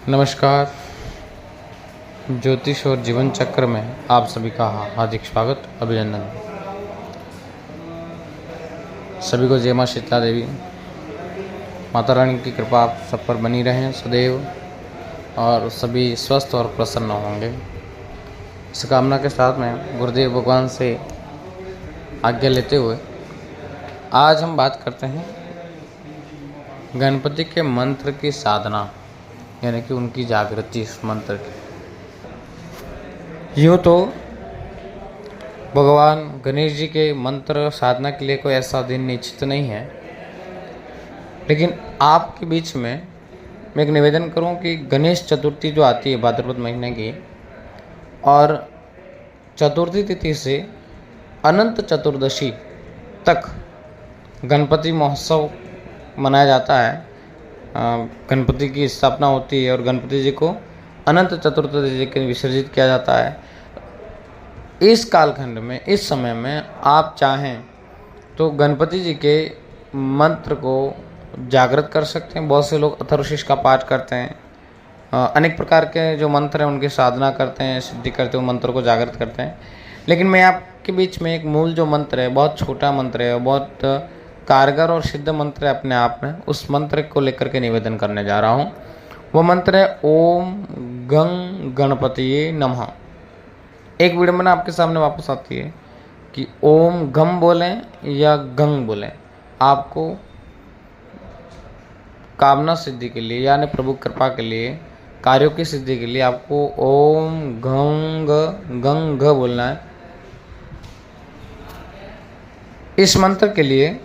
नमस्कार। ज्योतिष और जीवन चक्र में आप सभी का हार्दिक स्वागत, अभिनंदन। सभी को जय मां शीतला देवी। माता रानी की कृपा आप सब पर बनी रहें सदैव और सभी स्वस्थ और प्रसन्न होंगे, इस कामना के साथ में गुरुदेव भगवान से आज्ञा लेते हुए आज हम बात करते हैं गणपति के मंत्र की साधना, यानी कि उनकी जागृति इस मंत्र की। यूँ तो भगवान गणेश जी के मंत्र साधना के लिए कोई ऐसा दिन निश्चित नहीं है, लेकिन आपके बीच में मैं एक निवेदन करूं कि गणेश चतुर्थी जो आती है भाद्रपद महीने की, और चतुर्थी तिथि से अनंत चतुर्दशी तक गणपति महोत्सव मनाया जाता है। गणपति की स्थापना होती है और गणपति जी को अनंत चतुर्दशी के विसर्जित किया जाता है। इस कालखंड में, इस समय में आप चाहें तो गणपति जी के मंत्र को जागृत कर सकते हैं। बहुत से लोग अथर्वशीष का पाठ करते हैं, अनेक प्रकार के जो मंत्र हैं उनकी साधना करते हैं, सिद्धि करते हुए मंत्र को जागृत करते हैं। लेकिन मैं आपके बीच में एक मूल जो मंत्र है, बहुत छोटा मंत्र है, बहुत कारगर और सिद्ध मंत्र है अपने आप में, उस मंत्र को लेकर के निवेदन करने जा रहा हूँ। वो मंत्र है ओम गं गणपतिये नमः। एक वीडियो में आपके सामने वापस आती है कि ओम गम बोलें या गंग बोलें। आपको कामना सिद्धि के लिए, यानी प्रभु कृपा के लिए, कार्यों की सिद्धि के लिए आपको ओम गंग गंग बोलना है। इस मंत्र के लिए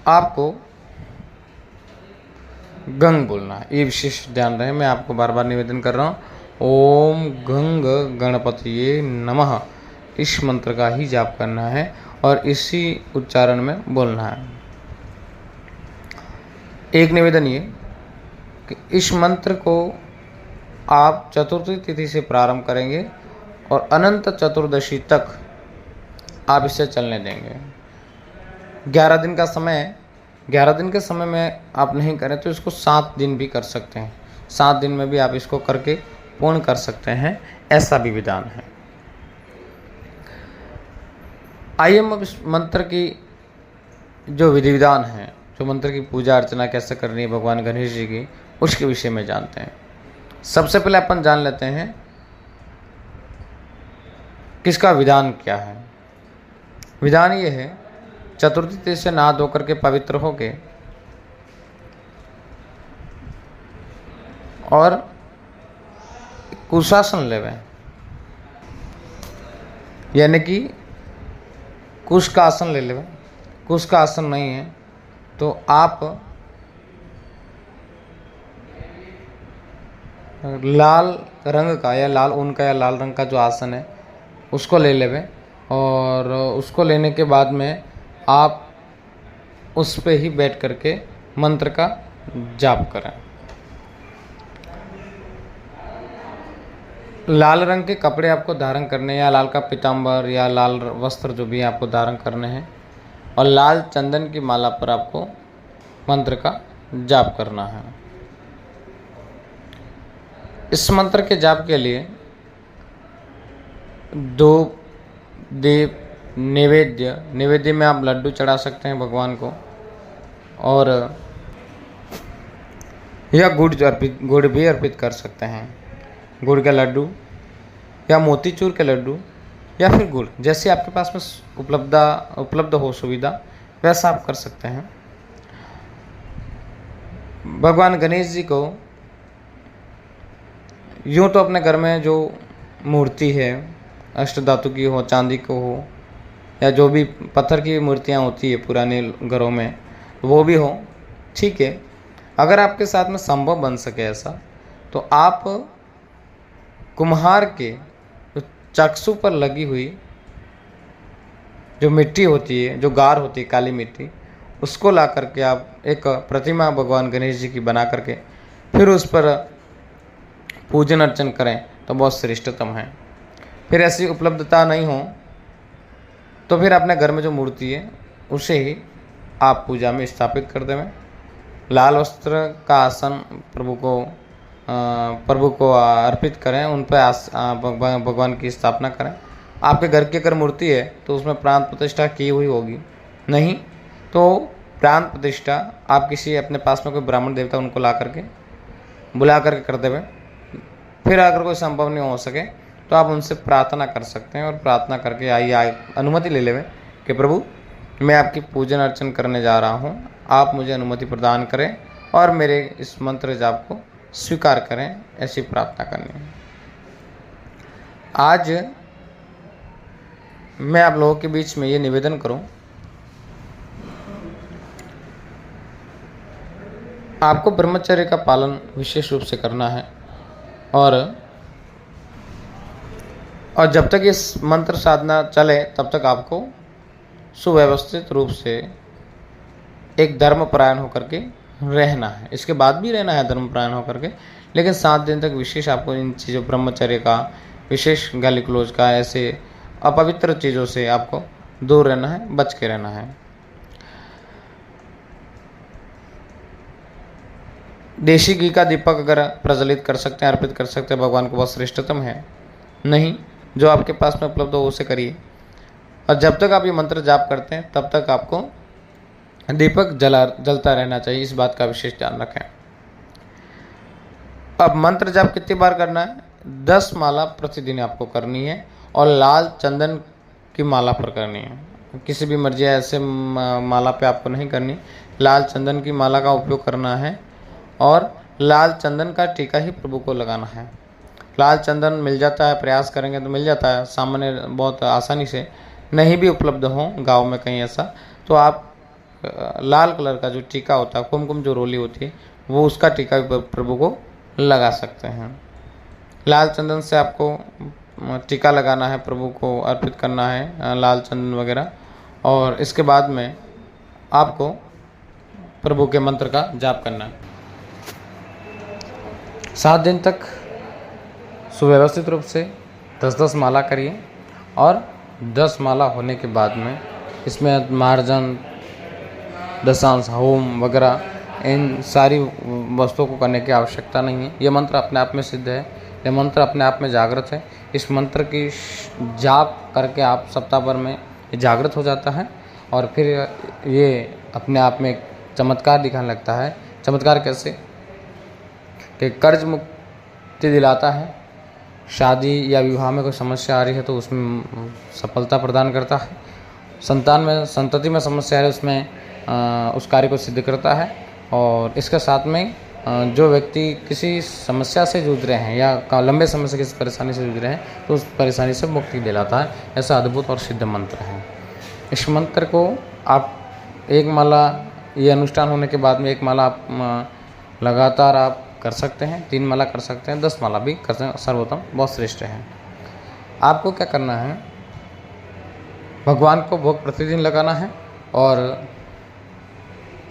आपको गंग बोलना है, ये विशेष ध्यान रहे। मैं आपको बार बार निवेदन कर रहा हूँ, ओम गंग गणपतिये नमः। इस मंत्र का ही जाप करना है और इसी उच्चारण में बोलना है। एक निवेदन ये कि इस मंत्र को आप चतुर्थी तिथि से प्रारंभ करेंगे और अनंत चतुर्दशी तक आप इसे चलने देंगे। 11 दिन का समय है। 11 दिन के समय में आप नहीं करें तो इसको 7 दिन भी कर सकते हैं। 7 दिन में भी आप इसको करके पूर्ण कर सकते हैं, ऐसा भी विधान है। आइए हम अब इस मंत्र की जो विधि विधान है, जो मंत्र की पूजा अर्चना कैसे करनी है भगवान गणेश जी की, उसके विषय में जानते हैं। सबसे पहले अपन जान लेते हैं किसका विधान क्या है। विधान ये है, चतुर्थी तिथि से नहा धो करके पवित्र होके और कुशासन लेवे, यानी कि कुश का आसन ले लेवे। कुश का आसन नहीं है तो आप लाल रंग का या लाल ऊन का या लाल रंग का जो आसन है उसको ले लेवे, और उसको लेने के बाद में आप उस पे ही बैठ करके मंत्र का जाप करें। लाल रंग के कपड़े आपको धारण करने, या लाल का पीताम्बर या लाल वस्त्र जो भी आपको धारण करने हैं, और लाल चंदन की माला पर आपको मंत्र का जाप करना है। इस मंत्र के जाप के लिए धूप, दीप, नैवेद्य में आप लड्डू चढ़ा सकते हैं भगवान को, और या गुड़ भी अर्पित कर सकते हैं। गुड़ के लड्डू या मोतीचूर के लड्डू या फिर गुड़, जैसे आपके पास में उपलब्ध हो सुविधा, वैसा आप कर सकते हैं। भगवान गणेश जी को यूँ तो अपने घर में जो मूर्ति है, अष्ट धातु की हो, चांदी को हो, या जो भी पत्थर की मूर्तियाँ होती है पुराने घरों में, वो भी हो, ठीक है। अगर आपके साथ में संभव बन सके ऐसा, तो आप कुम्हार के चक्षु पर लगी हुई जो मिट्टी होती है, जो गार होती है, काली मिट्टी, उसको ला करके आप एक प्रतिमा भगवान गणेश जी की बना करके फिर उस पर पूजन अर्चन करें तो बहुत श्रेष्ठतम है। फिर ऐसी उपलब्धता नहीं हो तो फिर अपने घर में जो मूर्ति है उसे ही आप पूजा में स्थापित कर देवें। लाल वस्त्र का आसन प्रभु को प्रभु को अर्पित करें, उन पर भगवान की स्थापना करें। आपके घर की अगर मूर्ति है तो उसमें प्राण प्रतिष्ठा की हुई होगी, नहीं तो प्राण प्रतिष्ठा आप किसी अपने पास में कोई ब्राह्मण देवता उनको ला करके बुला करके कर देवे। फिर अगर कोई संभव नहीं हो सके तो आप उनसे प्रार्थना कर सकते हैं और प्रार्थना करके आइए अनुमति ले लेवे कि प्रभु मैं आपकी पूजन अर्चन करने जा रहा हूँ, आप मुझे अनुमति प्रदान करें और मेरे इस मंत्र जाप को स्वीकार करें, ऐसी प्रार्थना करनी है। आज मैं आप लोगों के बीच में ये निवेदन करूं, आपको ब्रह्मचर्य का पालन विशेष रूप से करना है और जब तक इस मंत्र साधना चले तब तक आपको सुव्यवस्थित रूप से एक धर्मपरायण होकर के रहना है। इसके बाद भी रहना है धर्मपरायण होकर के, लेकिन 7 दिन तक विशेष आपको इन चीज़ों ब्रह्मचर्य का, विशेष गाली गलौज का, ऐसे अपवित्र चीज़ों से आपको दूर रहना है, बच के रहना है। देशी घी का दीपक अगर प्रज्वलित कर सकते हैं, अर्पित कर सकते हैं भगवान को, वह श्रेष्ठतम है। नहीं, जो आपके पास में उपलब्ध हो उसे करिए। और जब तक आप ये मंत्र जाप करते हैं तब तक आपको दीपक जलता रहना चाहिए, इस बात का विशेष ध्यान रखें। अब मंत्र जाप कितनी बार करना है? 10 माला प्रतिदिन आपको करनी है और लाल चंदन की माला पर करनी है। किसी भी मर्जी ऐसे माला पे आपको नहीं करनी, लाल चंदन की माला का उपयोग करना है और लाल चंदन का टीका ही प्रभु को लगाना है। लाल चंदन मिल जाता है, प्रयास करेंगे तो मिल जाता है सामान्य, बहुत आसानी से। नहीं भी उपलब्ध हो गांव में कहीं ऐसा, तो आप लाल कलर का जो टीका होता है, कुमकुम जो रोली होती है, वो उसका टीका भी प्रभु को लगा सकते हैं। लाल चंदन से आपको टीका लगाना है, प्रभु को अर्पित करना है लाल चंदन वगैरह, और इसके बाद में आपको प्रभु के मंत्र का जाप करना है। 7 दिन तक सुव्यवस्थित रूप से 10-10 माला करिए और 10 माला होने के बाद में इसमें मार्जन, दशांश, होम वगैरह इन सारी वस्तुओं को करने की आवश्यकता नहीं है। ये मंत्र अपने आप में सिद्ध है, ये मंत्र अपने आप में जागृत है। इस मंत्र की जाप करके आप सप्ताह भर में जागृत हो जाता है और फिर ये अपने आप में एक चमत्कार दिखाने लगता है। चमत्कार कैसे? कि कर्ज मुक्ति दिलाता है, शादी या विवाह में कोई समस्या आ रही है तो उसमें सफलता प्रदान करता है, संतति में समस्या आ रही है उसमें उस कार्य को सिद्ध करता है, और इसके साथ में जो व्यक्ति किसी समस्या से जूझ रहे हैं या लंबे समय से किसी परेशानी से जूझ रहे हैं तो उस परेशानी से मुक्ति दिलाता है। ऐसा अद्भुत और सिद्ध मंत्र है। इस मंत्र को आप एक माला, ये अनुष्ठान होने के बाद में एक माला आप लगातार आप कर सकते हैं, 3 माला कर सकते हैं, 10 माला भी कर सकते हैं, सर्वोत्तम, बहुत श्रेष्ठ है। आपको क्या करना है? भगवान को भोग प्रतिदिन लगाना है और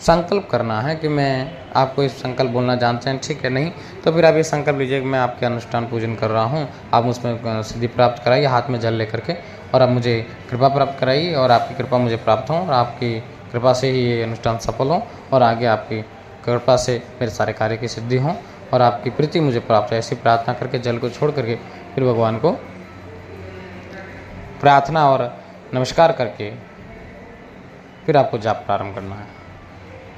संकल्प करना है कि मैं, आपको इस संकल्प बोलना जानते हैं, ठीक है? नहीं तो फिर आप ये संकल्प लीजिए कि मैं आपके अनुष्ठान पूजन कर रहा हूँ, आप उसमें सिद्धि प्राप्त कराइए, हाथ में जल लेकर के, और आप मुझे कृपा प्राप्त कराइए और आपकी कृपा मुझे प्राप्त हो और आपकी कृपा से ही ये अनुष्ठान सफल हो और आगे आपकी कृपा से मेरे सारे कार्य की सिद्धि हो और आपकी प्रीति मुझे प्राप्त हो। ऐसी प्रार्थना करके जल को छोड़ करके फिर भगवान को प्रार्थना और नमस्कार करके फिर आपको जाप प्रारंभ करना है।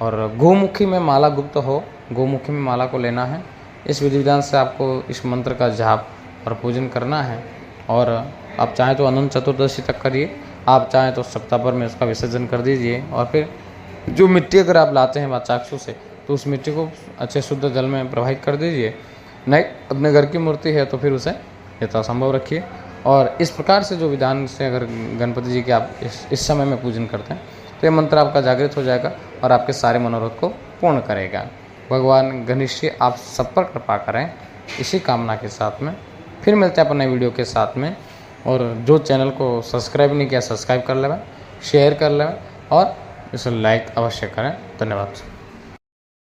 और गोमुखी में माला गुप्त हो, गोमुखी में माला को लेना है। इस विधि विधान से आपको इस मंत्र का जाप और पूजन करना है। और आप चाहें तो अनंत चतुर्दशी तक करिए, आप चाहें तो सप्ताह भर में उसका विसर्जन कर दीजिए। और फिर जो मिट्टी अगर आप लाते हैं चाक्षु से, तो उस मिट्टी को अच्छे शुद्ध जल में प्रवाहित कर दीजिए। नहीं अपने घर की मूर्ति है तो फिर उसे यथासंभव रखिए। और इस प्रकार से जो विधान से अगर गणपति जी के आप इस समय में पूजन करते हैं तो ये मंत्र आपका जागृत हो जाएगा और आपके सारे मनोरथ को पूर्ण करेगा। भगवान गणेश जी आप सब पर कृपा करें, इसी कामना के साथ में फिर मिलते हैं अपने वीडियो के साथ में। और जो चैनल को सब्सक्राइब नहीं किया, सब्सक्राइब कर लें, शेयर कर लें और इसे लाइक अवश्य करें। धन्यवाद।